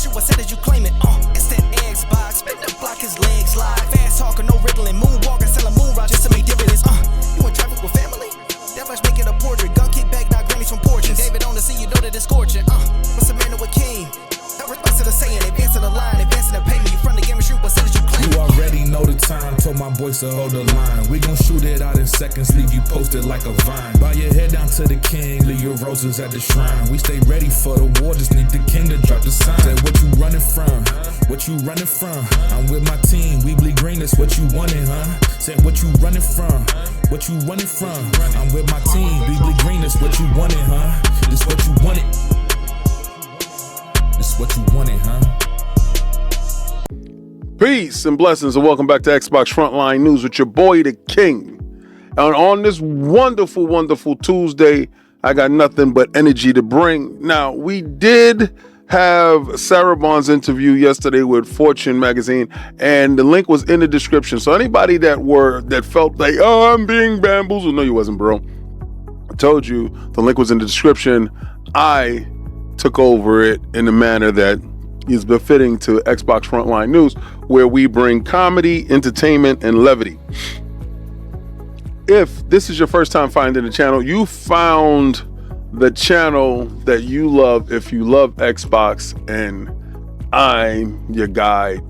shoot, I said that you claim it. It's that Xbox, spin the block, his legs slide. Fast talker, no riddling, moonwalking, selling moon rock just to make dividends. You in traffic with family? That much make it a portrait. Gun kick back, not grannies from porches. David on the scene, you know that it's scorching. What's a man with king? No response to the saying, advancing the line, advancing the payment. You front the game and shoot, what said that you claim? You already know the time, told my boys to hold the line. We gon' shoot it out in seconds, leave you posted like a vine. Bow your head down to the king, leave your roses at the shrine. We stay ready for the war, just need the king to drop the sign. Say what you running from, what you running from? I'm with my team, we bleed green, that's what you wanted, huh? Say what you running from, what you running from? I'm with my team, we bleed green, that's what you wanted, huh? This what you wanted. This what you wanted, huh? Peace and blessings, and welcome back to Xbox Frontline News with your boy, the King. And on this wonderful, wonderful Tuesday, I got nothing but energy to bring. Now, we did have Sarah Bond's interview yesterday with Fortune magazine, and the link was in the description. So anybody that felt like, oh, I'm being bamboozled, no, you wasn't, bro. I told you the link was in the description. I took over it in a manner that is befitting to Xbox Frontline News, where we bring comedy, entertainment, and levity. If this is your first time finding the channel, you found the channel that you love if you love Xbox, and I'm your guide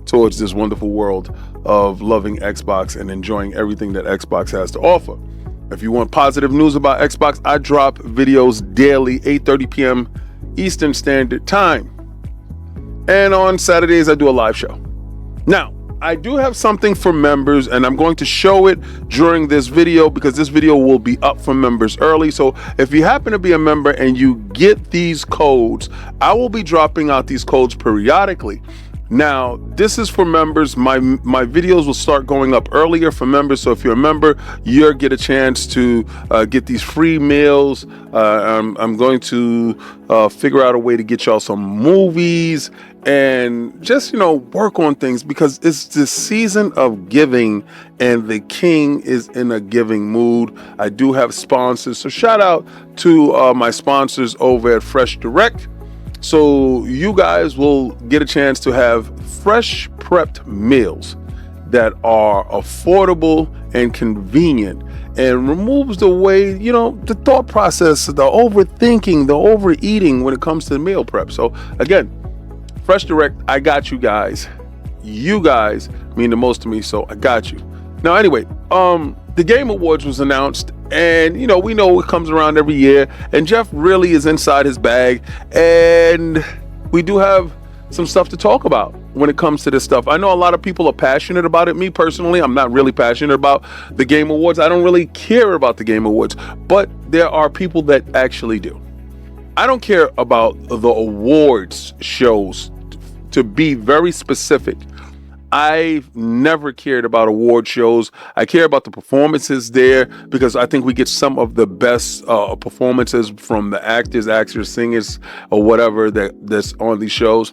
towards this wonderful world of loving Xbox and enjoying everything that Xbox has to offer. If you want positive news about Xbox, I drop videos daily, 8:30 p.m. Eastern Standard Time. And on Saturdays, I do a live show. Now, I do have something for members, and I'm going to show it during this video because this video will be up for members early. So if you happen to be a member and you get these codes, I will be dropping out these codes periodically. Now, this is for members. My videos will start going up earlier for members. So if you're a member, you'll get a chance to get these free meals. I'm going to figure out a way to get y'all some movies and just, work on things because it's the season of giving and the King is in a giving mood. I do have sponsors. So shout out to my sponsors over at Fresh Direct. So you guys will get a chance to have fresh prepped meals that are affordable and convenient and removes the way, the thought process, the overthinking, the overeating when it comes to meal prep. So again, Fresh Direct, I got you guys. You guys mean the most to me, so I got you. Now anyway, the Game Awards was announced, and we know it comes around every year, and Jeff really is inside his bag, and we do have some stuff to talk about when it comes to this stuff. I know a lot of people are passionate about it. Me personally, I'm not really passionate about the Game Awards. I don't really care about the Game Awards, but there are people that actually do. I don't care about the awards shows, to be very specific. I've never cared about award shows. I care about the performances there because I think we get some of the best performances from the actors, singers, or whatever that's on these shows.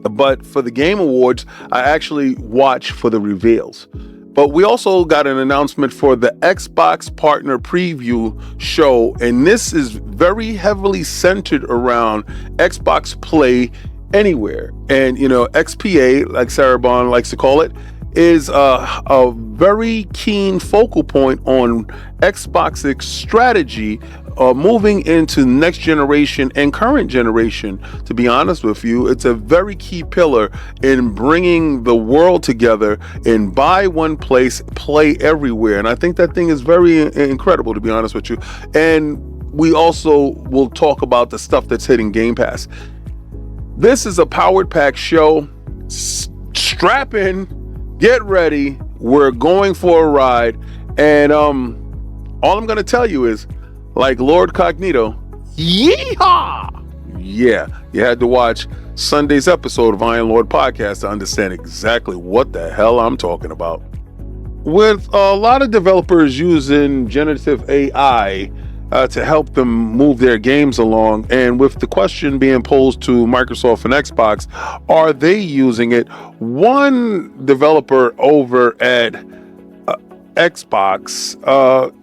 But for the Game Awards, I actually watch for the reveals. But we also got an announcement for the Xbox Partner Preview show, and this is very heavily centered around Xbox Play Anywhere. And XPA, like Sarah Bond likes to call it, is a very keen focal point on Xbox's strategy moving into next generation and current generation. To be honest with you, it's a very key pillar in bringing the world together and buy one place, play everywhere. And I think that thing is very incredible, to be honest with you. And we also will talk about the stuff that's hitting Game Pass. This is a powered pack show. Strap in, get ready. We're going for a ride. And all I'm going to tell you is, like Lord Cognito, yeehaw! Yeah, you had to watch Sunday's episode of Iron Lord Podcast to understand exactly what the hell I'm talking about. With a lot of developers using generative AI to help them move their games along, and with the question being posed to Microsoft and Xbox, are they using it? One developer over at Xbox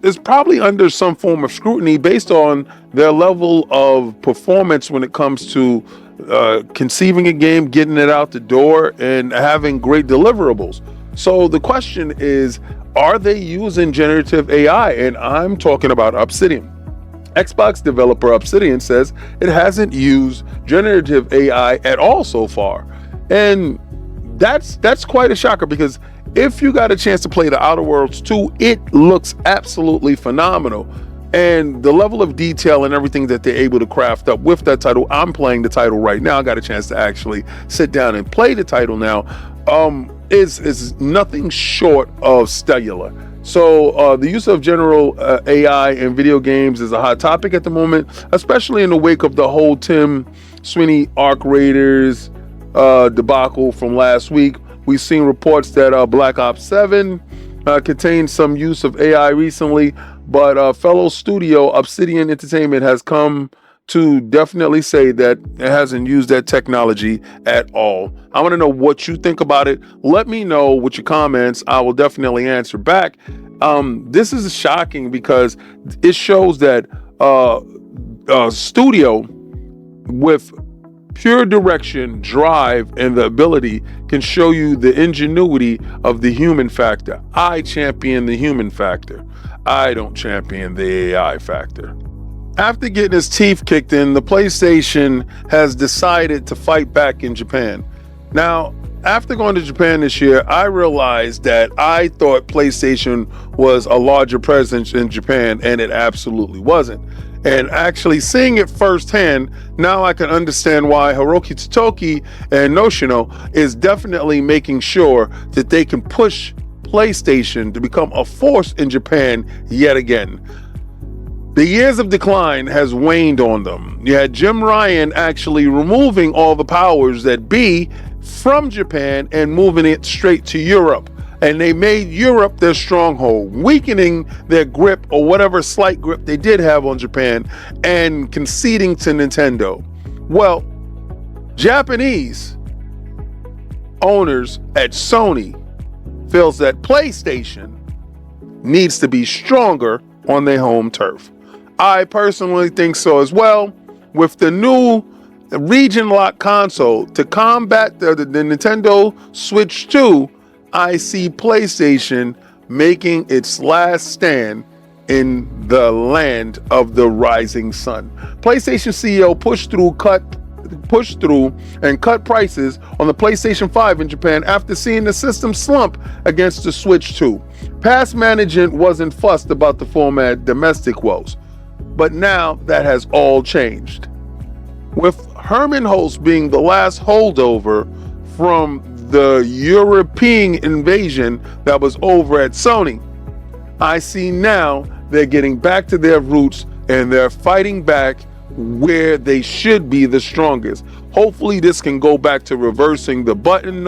is probably under some form of scrutiny based on their level of performance when it comes to conceiving a game, getting it out the door, and having great deliverables. So the question is, are they using generative AI? And I'm talking about Obsidian. Xbox developer Obsidian says it hasn't used generative AI at all so far. And that's quite a shocker, because if you got a chance to play The Outer Worlds 2, it looks absolutely phenomenal. And the level of detail and everything that they're able to craft up with that title, I'm playing the title right now. I got a chance to actually sit down and play the title now. Is nothing short of stellar. So the use of general AI in video games is a hot topic at the moment, especially in the wake of the whole Tim Sweeney Arc Raiders debacle from last week. We've seen reports that Black Ops 7 contained some use of AI recently, but fellow studio Obsidian Entertainment has come to definitely say that it hasn't used that technology at all. I want to know what you think about it. Let me know with your comments. I will definitely answer back. This is shocking because it shows that studio with pure direction, drive, and the ability can show you the ingenuity of the human factor. I champion the human factor. I don't champion the AI factor. After getting his teeth kicked in, the PlayStation has decided to fight back in Japan. Now, after going to Japan this year, I realized that I thought PlayStation was a larger presence in Japan, and it absolutely wasn't. And actually seeing it firsthand, now I can understand why Hiroki Totoki and Noshino is definitely making sure that they can push PlayStation to become a force in Japan yet again. The years of decline has waned on them. You had Jim Ryan actually removing all the powers that be from Japan and moving it straight to Europe. And they made Europe their stronghold, weakening their grip or whatever slight grip they did have on Japan and conceding to Nintendo. Well, Japanese owners at Sony feels that PlayStation needs to be stronger on their home turf. I personally think so as well. With the new region lock console to combat the Nintendo Switch 2, I see PlayStation making its last stand in the land of the rising sun. PlayStation CEO pushed through and cut prices on the PlayStation 5 in Japan after seeing the system slump against the Switch 2. Past management wasn't fussed about the format domestic woes, but now that has all changed. With Herman Holtz being the last holdover from the European invasion that was over at Sony, I see now they're getting back to their roots and they're fighting back where they should be the strongest. Hopefully this can go back to reversing the button.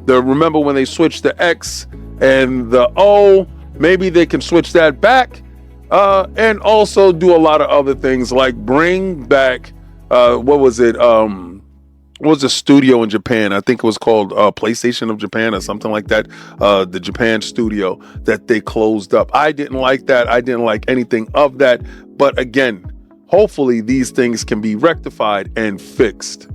Remember when they switched the X and the O, maybe they can switch that back and also do a lot of other things like bring back what was the studio in Japan? I think it was called PlayStation of Japan or something like that. The Japan studio that they closed up. I didn't like that. I didn't like anything of that. But again, hopefully these things can be rectified and fixed.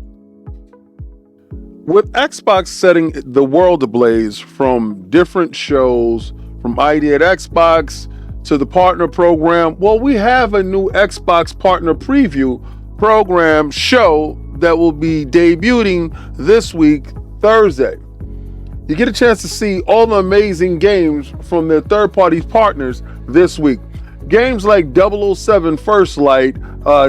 With Xbox setting the world ablaze from different shows, from Idea at Xbox to the partner program, well, we have a new Xbox partner preview program show that will be debuting this week, Thursday. You get a chance to see all the amazing games from their third-party partners this week. Games like 007 First Light,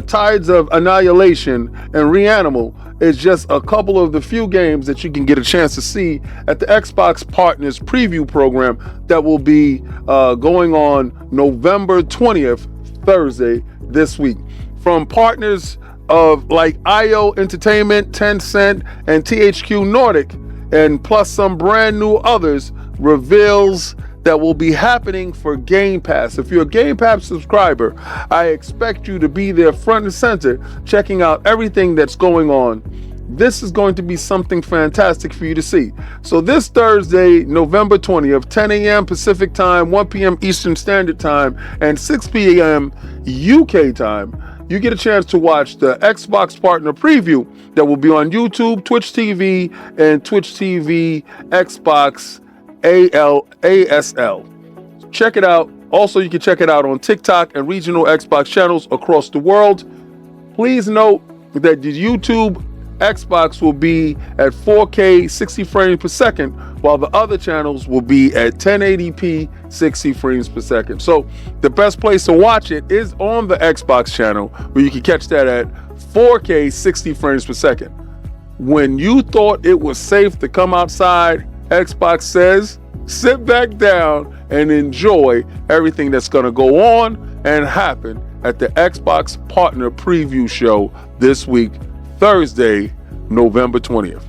Tides of Annihilation, and Reanimal is just a couple of the few games that you can get a chance to see at the Xbox Partners Preview program that will be going on November 20th, Thursday, this week. From partners of like IO Entertainment, Tencent, and THQ Nordic, and plus some brand new others, reveals that will be happening for Game Pass. If you're a Game Pass subscriber, I expect you to be there front and center, checking out everything that's going on. This is going to be something fantastic for you to see. So this Thursday, November 20th, 10 a.m. Pacific time, 1 p.m. Eastern Standard Time, and 6 p.m. UK time, you get a chance to watch the Xbox partner preview that will be on YouTube, Twitch TV, and Twitch TV Xbox ASL. Check it out. Also, you can check it out on TikTok and regional Xbox channels across the world. Please note that the YouTube Xbox will be at 4K 60 frames per second, while the other channels will be at 1080p 60 frames per second. So the best place to watch it is on the Xbox channel, where you can catch that at 4K 60 frames per second. When you thought it was safe to come outside, Xbox says, sit back down and enjoy everything that's going to go on and happen at the Xbox Partner Preview Show this week, Thursday, November 20th.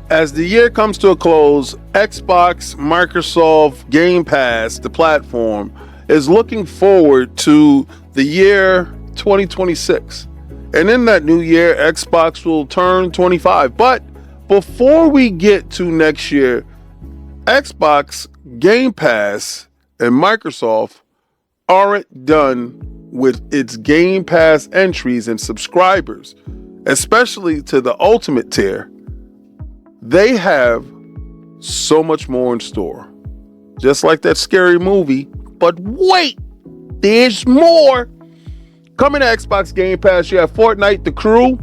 As the year comes to a close, Xbox, Microsoft, Game Pass, the platform, is looking forward to the year 2026. And in that new year, Xbox will turn 25. But before we get to next year, Xbox, Game Pass, and Microsoft aren't done with its Game Pass entries and subscribers, especially to the Ultimate tier. They have so much more in store. Just like that scary movie. But wait, there's more. Coming to Xbox Game Pass, you have Fortnite the Crew.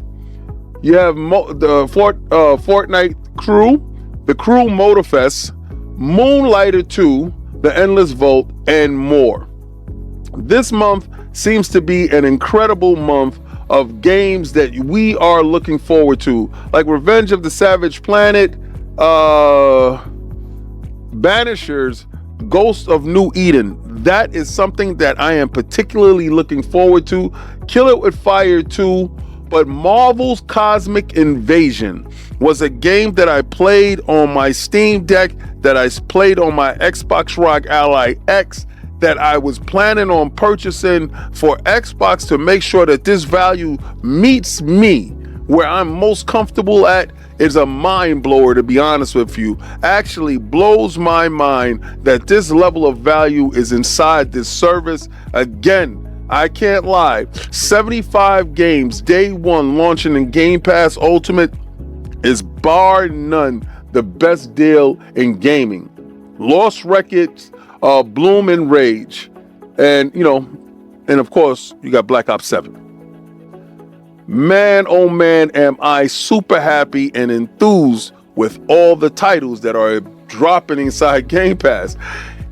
You have the Fortnite Crew, the Crew Motorfest, Moonlighter 2, The Endless Vault, and more. This month seems to be an incredible month of games that we are looking forward to, like Revenge of the Savage Planet, Banishers, Ghost of New Eden. That is something that I am particularly looking forward to. Kill It With Fire 2, but Marvel's Cosmic Invasion was a game that I played on my Steam Deck, that I played on my Xbox ROG Ally X, that I was planning on purchasing for Xbox to make sure that this value meets me where I'm most comfortable at. Is a mind blower, to be honest with you. Actually blows my mind that this level of value is inside this service. Again, I can't lie. 75 games, day one, launching in Game Pass Ultimate is bar none the best deal in gaming. Lost Records, Bloom and Rage, and of course you got Black Ops 7. Man, oh man, am I super happy and enthused with all the titles that are dropping inside Game Pass.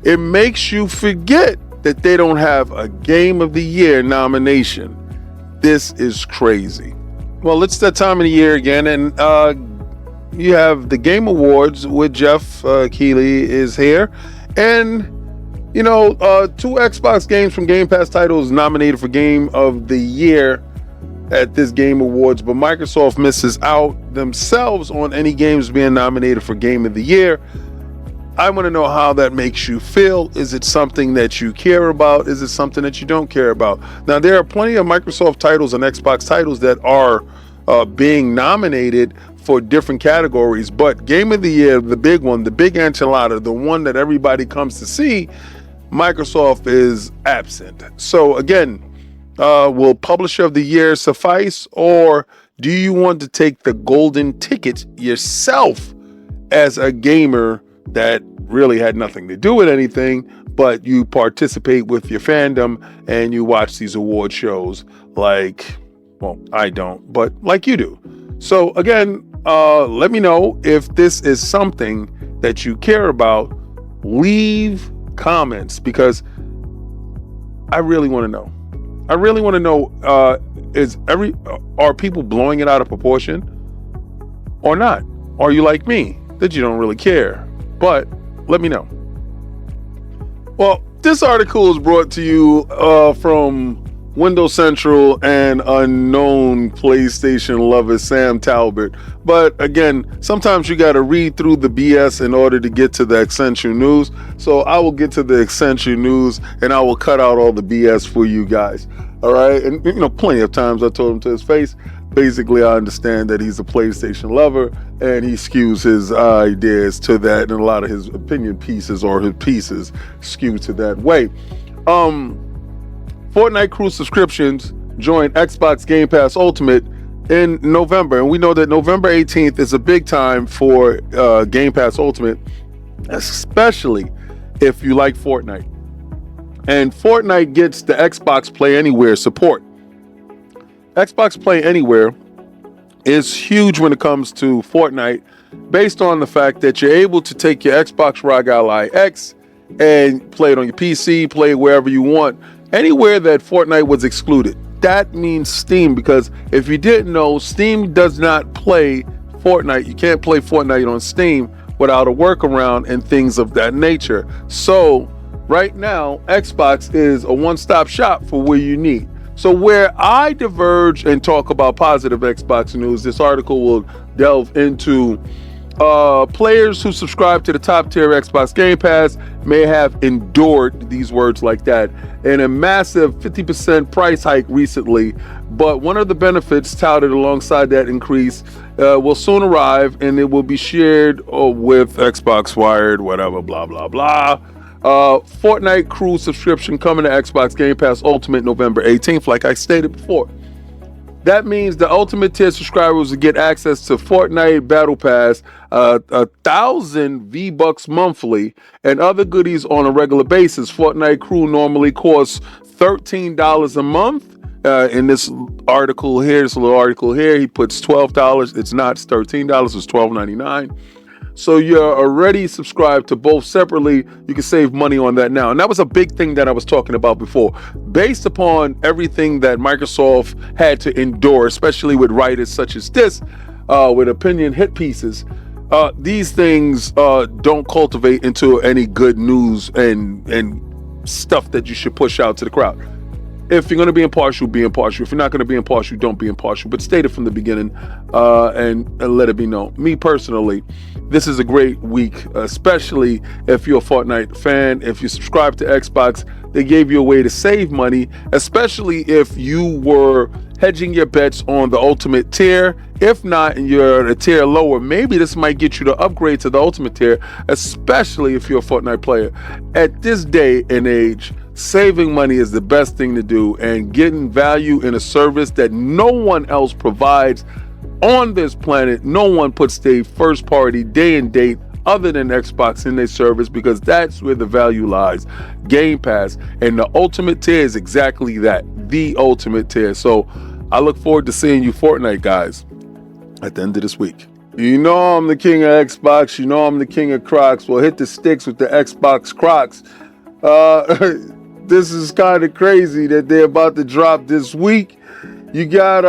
It makes you forget that they don't have a Game of the Year nomination. This is crazy. Well, it's that time of the year again, and you have the Game Awards with Jeff Keighley is here, and two Xbox games from Game Pass titles nominated for Game of the Year at this Game Awards, but Microsoft misses out themselves on any games being nominated for Game of the Year. I want to know how that makes you feel. Is it something that you care about? Is it something that you don't care about? Now, there are plenty of Microsoft titles and Xbox titles that are being nominated for different categories, but Game of the Year, the big one, the big enchilada, the one that everybody comes to see, Microsoft is absent. So again, will Publisher of the Year suffice, or do you want to take the golden ticket yourself as a gamer that really had nothing to do with anything, but you participate with your fandom and you watch these award shows like, well, I don't, but like you do. So again, let me know if this is something that you care about. Leave comments, because I really want to know. I really want to know, are people blowing it out of proportion or not? Are you like me, that you don't really care? But let me know. Well, this article is brought to you from Windows Central and unknown PlayStation lover Sam Talbot. But again, sometimes you got to read through the BS in order to get to the essential news. So I will get to the essential news and I will cut out all the BS for you guys. All right. And plenty of times I told him to his face, basically I understand that he's a PlayStation lover and he skews his ideas to that, and a lot of his opinion pieces or his pieces skew to that way. Fortnite Crew subscriptions join Xbox Game Pass Ultimate in November. And we know that November 18th is a big time for Game Pass Ultimate, especially if you like Fortnite. And Fortnite gets the Xbox Play Anywhere support. Xbox Play Anywhere is huge when it comes to Fortnite, based on the fact that you're able to take your Xbox ROG Ally X and play it on your PC, play it wherever you want, anywhere that Fortnite was excluded. That means Steam, because if you didn't know, Steam does not play Fortnite. You can't play Fortnite on Steam without a workaround and things of that nature. So right now, Xbox is a one-stop shop for where you need. So where I diverge and talk about positive Xbox news, this article will delve into players who subscribe to the top tier Xbox Game Pass may have endured, these words like that, and a massive 50% price hike recently. But one of the benefits touted alongside that increase will soon arrive, and it will be shared with Xbox Wired, whatever, blah, blah, blah. Fortnite Crew subscription coming to Xbox Game Pass Ultimate November 18th, like I stated before. That means the Ultimate tier subscribers will get access to Fortnite Battle Pass, 1,000 V-Bucks monthly, and other goodies on a regular basis. Fortnite Crew normally costs $13 a month. In this article here, this little article here, he puts $12. It's not, it's $13, it's $12.99. So you're already subscribed to both separately. You can save money on that now. And that was a big thing that I was talking about before. Based upon everything that Microsoft had to endure, especially with writers such as this, with opinion hit pieces, these things don't cultivate into any good news and stuff that you should push out to the crowd. If you're going to be impartial, be impartial. If you're not going to be impartial, don't be impartial. But state it from the beginning and let it be known. Me personally, this is a great week, especially if you're a Fortnite fan. If you subscribe to Xbox, they gave you a way to save money, especially if you were hedging your bets on the Ultimate tier. If not, and you're a tier lower, maybe this might get you to upgrade to the Ultimate tier, especially if you're a Fortnite player. At this day and age, saving money is the best thing to do, and getting value in a service that no one else provides on this planet. No one puts their first party day and date other than Xbox in their service, because that's where the value lies. Game Pass, and the Ultimate tier is exactly that, the Ultimate tier. So I look forward to seeing you Fortnite guys at the end of this week. You know I'm the king of Xbox, you know I'm the king of Crocs. Well, hit the sticks with the Xbox Crocs. This is kind of crazy that they're about to drop this week. You got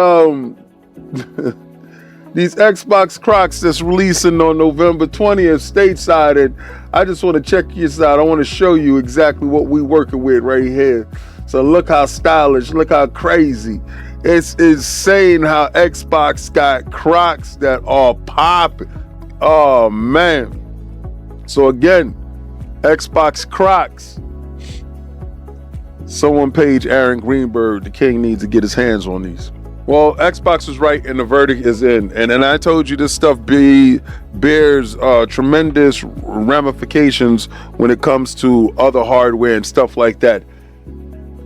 these Xbox Crocs that's releasing on November 20th stateside, and I just want to check this out. I want to show you exactly what we working with right here. So look how stylish, look how crazy. It's insane how Xbox got Crocs that are popping. Oh man. So again, Xbox Crocs. Someone page Aaron Greenberg, the king needs to get his hands on these. Well, Xbox was right and the verdict is in. And I told you this stuff bears tremendous ramifications when it comes to other hardware and stuff like that.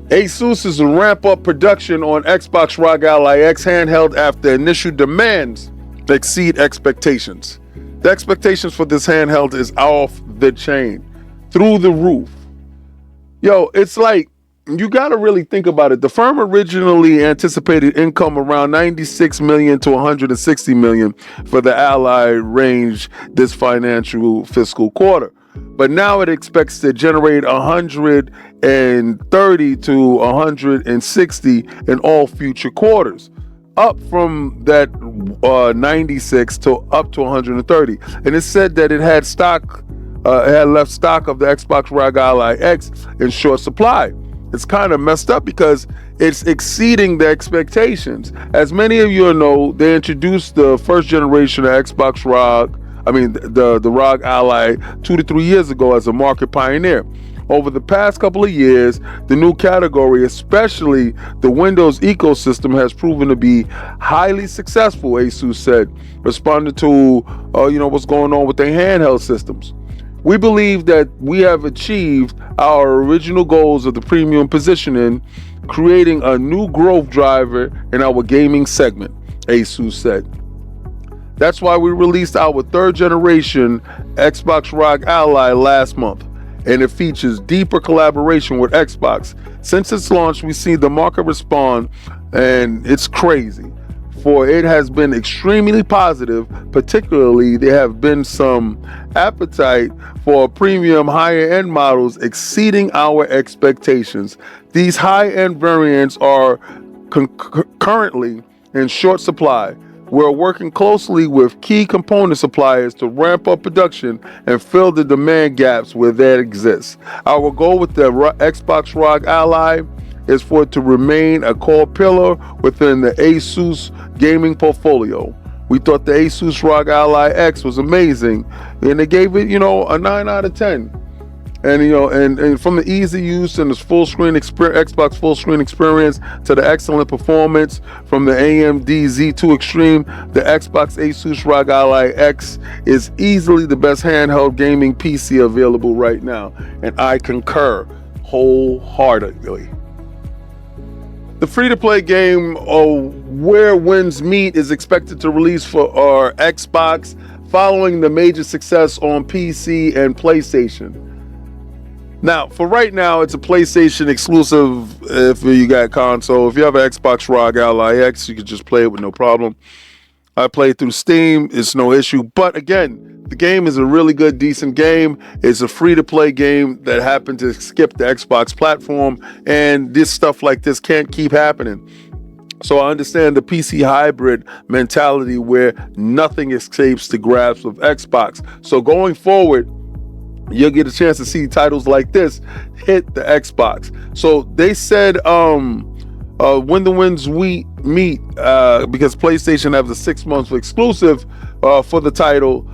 Asus is to ramp up production on Xbox ROG Ally X handheld after initial demands exceed expectations. The expectations for this handheld is off the chain, through the roof. Yo, it's like, you got to really think about it. The firm originally anticipated income around 96 million to 160 million for the Ally range this financial fiscal quarter. But now it expects to generate 130 to 160 in all future quarters, up from that 96 to up to 130. And it said that it had left stock of the Xbox ROG Ally X in short supply. It's kind of messed up because it's exceeding the expectations. As many of you know, they introduced the first generation of Xbox ROG, the ROG Ally 2 to 3 years ago as a market pioneer. Over the past couple of years, the new category, especially the Windows ecosystem, has proven to be highly successful, Asus said, responding to what's going on with their handheld systems. We believe that we have achieved our original goals of the premium positioning creating a new growth driver in our gaming segment, Asus said. That's why we released our 3rd generation Xbox ROG Ally last month, and it features deeper collaboration with Xbox. Since its launch, we've seen the market respond, and it's crazy, for it has been extremely positive. Particularly, there have been some appetite for premium higher end models exceeding our expectations. These high-end variants are currently in short supply. We're working closely with key component suppliers to ramp up production and fill the demand gaps where that exists. Our goal with the Xbox ROG Ally is for it to remain a core pillar within the Asus gaming portfolio. We thought the Asus ROG Ally X was amazing, and they gave it, a 9 out of 10. And and from the easy use and the full screen Xbox full screen experience to the excellent performance from the AMD Z2 Extreme, the Xbox Asus ROG Ally X is easily the best handheld gaming PC available right now, and I concur wholeheartedly. The free-to-play game Where Winds Meet is expected to release for our Xbox following the major success on PC and PlayStation. Now, for right now, it's a PlayStation exclusive if you got console. If you have an Xbox ROG Ally X, you can just play it with no problem. I played through Steam, it's no issue. But again, the game is a really good, decent game. It's a free-to-play game that happened to skip the Xbox platform, and this stuff like this can't keep happening. So I understand the PC hybrid mentality where nothing escapes the grasp of Xbox. So going forward, you'll get a chance to see titles like this hit the Xbox. So they said when the winds meet, because PlayStation have the 6 months exclusive for the title,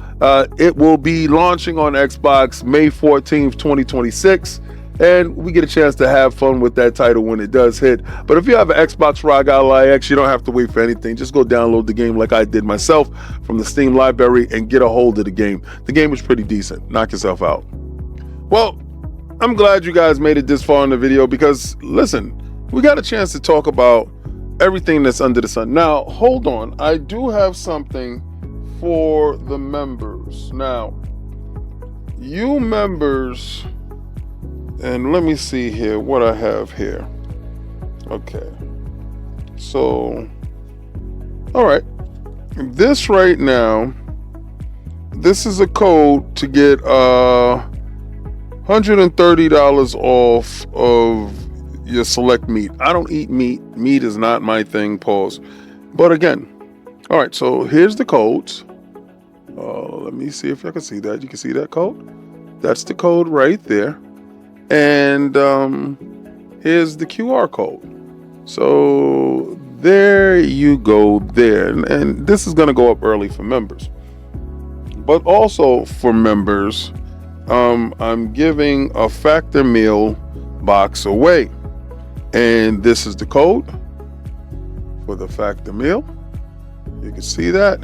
it will be launching on Xbox May 14th, 2026. And we get a chance to have fun with that title when it does hit. But if you have an Xbox ROG Ally X, you don't have to wait for anything. Just go download the game like I did myself from the Steam library and get a hold of the game. The game is pretty decent. Knock yourself out. Well, I'm glad you guys made it this far in the video because, listen, we got a chance to talk about everything that's under the sun. Now, hold on. I do have something for the members. Now, you members... And let me see here what I have here. Okay. So, all right. This right now, this is a code to get $130 off of your select meat. I don't eat meat. Meat is not my thing, pause. But again, all right, so here's the codes. Let me see if I can see that. You can see that code? That's the code right there. And here's the QR code. So there you go there. And this is going to go up early for members. But also for members, I'm giving a Factor meal box away. And this is the code for the Factor meal. You can see that.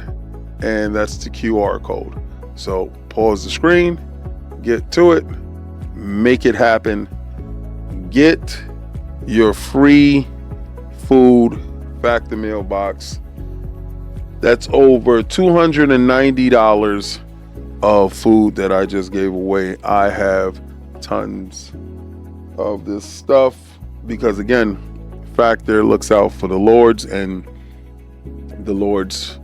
And that's the QR code. So pause the screen, get to it. Make it happen. Get your free food Factor meal box. That's over $290 of food that I just gave away. I have tons of this stuff because, again, Factor looks out for the Lords, and the Lords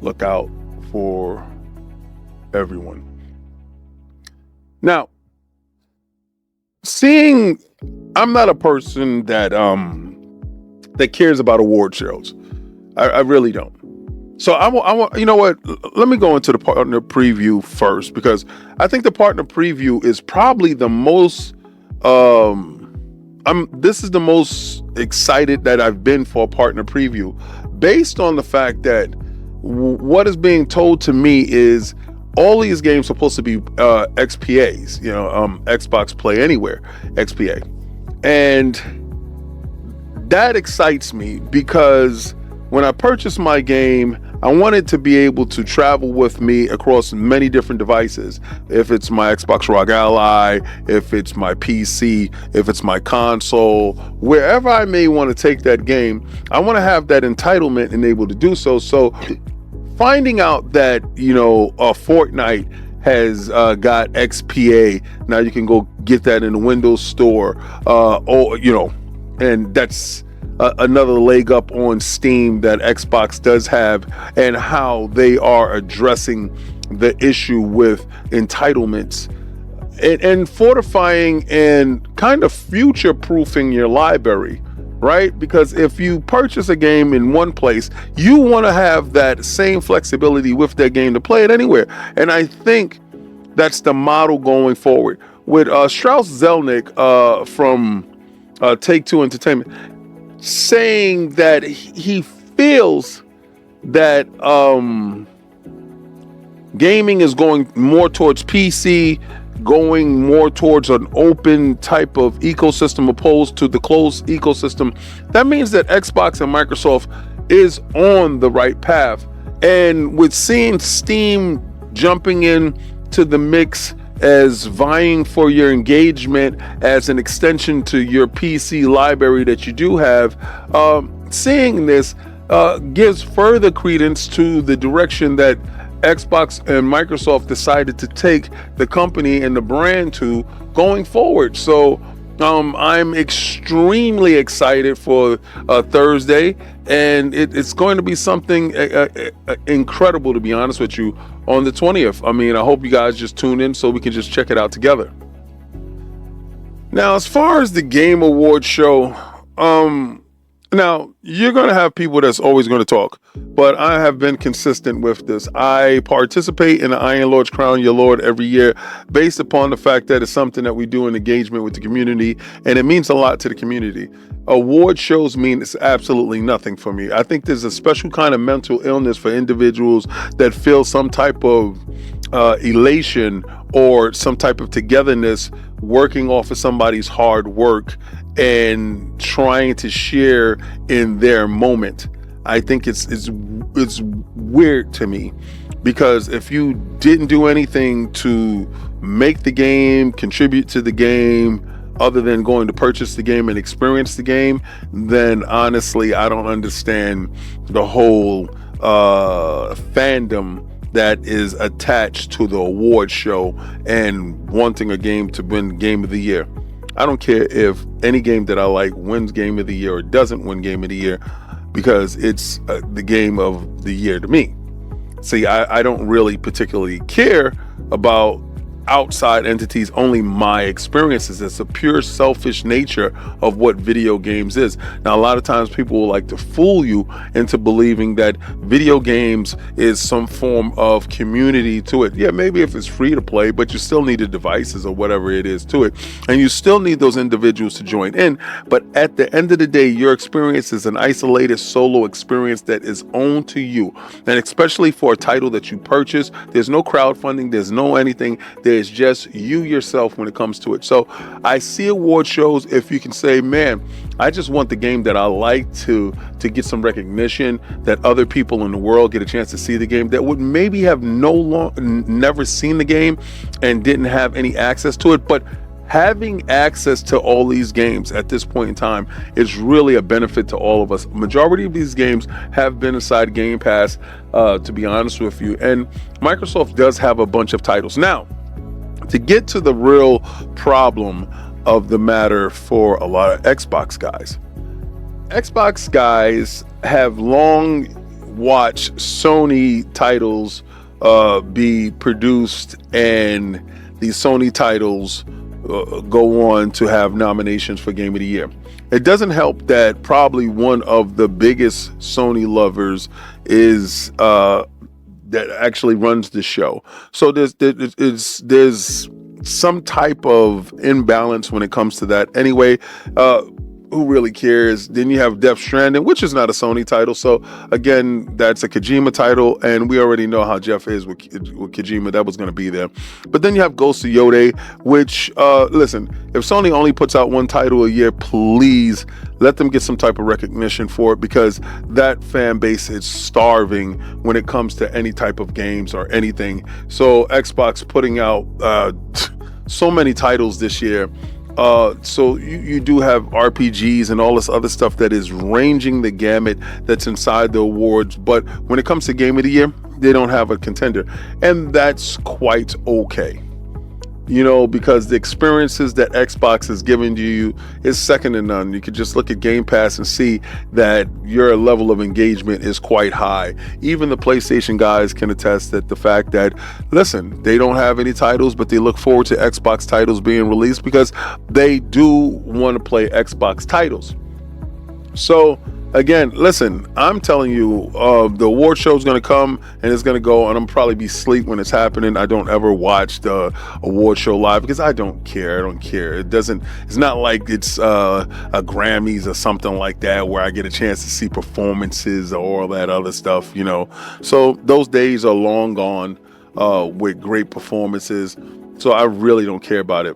look out for everyone. Now, I'm not a person that cares about award shows. I really don't. So I want, you know what? Let me go into the partner preview first, because I think the partner preview is probably the most. This is the most excited that I've been for a partner preview, based on the fact that what is being told to me is all these games are supposed to be XPAs, Xbox Play Anywhere, XPA. And that excites me because when I purchased my game, I want it to be able to travel with me across many different devices. If it's my Xbox ROG Ally, if it's my PC, if it's my console, wherever I may want to take that game, I want to have that entitlement and able to do so. So finding out that, Fortnite has got XPA, now you can go get that in the Windows Store, and that's another leg up on Steam that Xbox does have, and how they are addressing the issue with entitlements and fortifying and kind of future proofing your library, right? Because if you purchase a game in one place, you want to have that same flexibility with that game to play it anywhere. And I think that's the model going forward. With Strauss Zelnick from Take-Two Entertainment saying that he feels that gaming is going more towards PC, going more towards an open type of ecosystem opposed to the closed ecosystem. That means that Xbox and Microsoft is on the right path. And with seeing Steam jumping in to the mix as vying for your engagement as an extension to your PC library that you do have, seeing this gives further credence to the direction that Xbox and Microsoft decided to take the company and the brand to going forward. So I'm extremely excited for Thursday, and it's going to be something incredible, to be honest with you, on the 20th. I mean, I hope you guys just tune in so we can just check it out together. Now, as far as the Game Awards show, now you're going to have people that's always going to talk, but I have been consistent with this. I participate in the Iron Lord's Crown Your Lord every year based upon the fact that it's something that we do in engagement with the community, and it means a lot to the community. Award shows mean it's absolutely nothing for me. I think there's a special kind of mental illness for individuals that feel some type of elation or some type of togetherness working off of somebody's hard work and trying to share in their moment. I think it's weird to me, because if you didn't do anything to make the game, contribute to the game, other than going to purchase the game and experience the game, then honestly, I don't understand the whole fandom that is attached to the award show and wanting a game to win Game of the Year. I don't care if any game that I like wins Game of the Year or doesn't win Game of the Year, because it's the Game of the Year to me. See, I don't really particularly care about outside entities, only my experiences. It's a pure selfish nature of what video games is. Now, a lot of times people will like to fool you into believing that video games is some form of community to it. Yeah, maybe if it's free to play, but you still need the devices or whatever it is to it. And you still need those individuals to join in. But at the end of the day, your experience is an isolated solo experience that is owned to you. And especially for a title that you purchase, there's no crowdfunding, there's no anything. There's just you yourself when it comes to it. So I see award shows if you can say, man, I just want the game that I like to get some recognition, that other people in the world get a chance to see the game that would maybe have never seen the game and didn't have any access to it. But having access to all these games at this point in time is really a benefit to all of us. Majority of these games have been inside Game Pass, to be honest with you. And Microsoft does have a bunch of titles. Now, to get to the real problem of the matter for a lot of Xbox guys have long watched Sony titles be produced, and these Sony titles go on to have nominations for Game of the Year. It doesn't help that probably one of the biggest Sony lovers is that actually runs the show. So there's some type of imbalance when it comes to that. Anyway, who really cares? Then you have Death Stranding, which is not a Sony title. So again, that's a Kojima title, and we already know how Jeff is with Kojima. That was going to be there. But then you have Ghost of Yode, which, listen, if Sony only puts out one title a year, please let them get some type of recognition for it, because that fan base is starving when it comes to any type of games or anything. So Xbox putting out so many titles this year. So you do have RPGs and all this other stuff that is ranging the gamut that's inside the awards. But when it comes to Game of the Year, they don't have a contender. And that's quite okay. You know, because the experiences that Xbox is giving to you is second to none. You could just look at Game Pass and see that your level of engagement is quite high. Even the PlayStation guys can attest that the fact that, listen, they don't have any titles, but they look forward to Xbox titles being released because they do want to play Xbox titles. So again, listen, I'm telling you, the award show is going to come and it's going to go, and I'm probably be asleep when it's happening. I don't ever watch the award show live because I don't care. It's not like it's a Grammys or something like that where I get a chance to see performances or all that other stuff, you know. So those days are long gone with great performances. So I really don't care about it.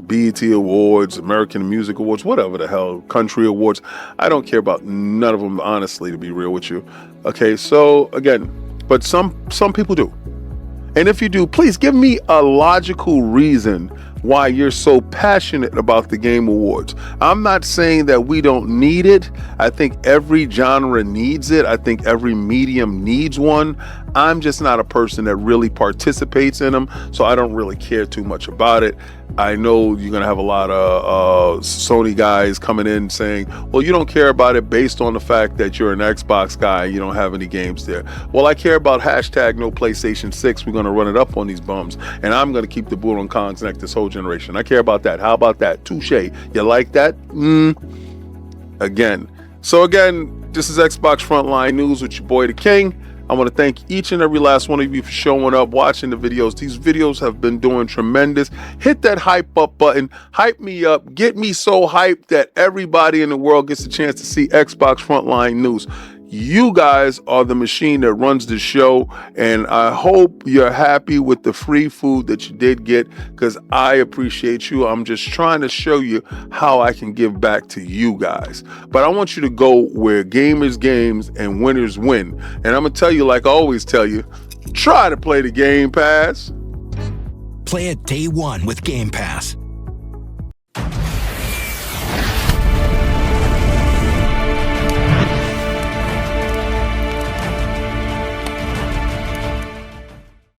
BET Awards, American Music Awards, whatever the hell, country awards. I don't care about none of them, honestly, to be real with you. Okay, so again, but some people do. And if you do, please give me a logical reason why you're so passionate about the Game Awards. I'm not saying that we don't need it. I think every genre needs it. I think every medium needs one. I'm just not a person that really participates in them, so I don't really care too much about it. I know you're going to have a lot of Sony guys coming in saying, well, you don't care about it based on the fact that you're an Xbox guy, you don't have any games there. Well, I care about hashtag no PlayStation 6. We're going to run it up on these bums, and I'm going to keep the boot on Kong's neck this whole generation. I care about that. How about that? Touche. You like that? Again. So again, this is Xbox Frontline News with your boy, The King. I want to thank each and every last one of you for showing up, watching the videos. These videos have been doing tremendous. Hit that hype up button. Hype me up. Get me so hyped that everybody in the world gets a chance to see Xbox Frontline News. You guys are the machine that runs the show, and I hope you're happy with the free food that you did get, because I appreciate you. I'm just trying to show you how I can give back to you guys. But I want you to go where gamers games and winners win. And I'm going to tell you, like I always tell you, try to play the Game Pass. Play it day one with Game Pass.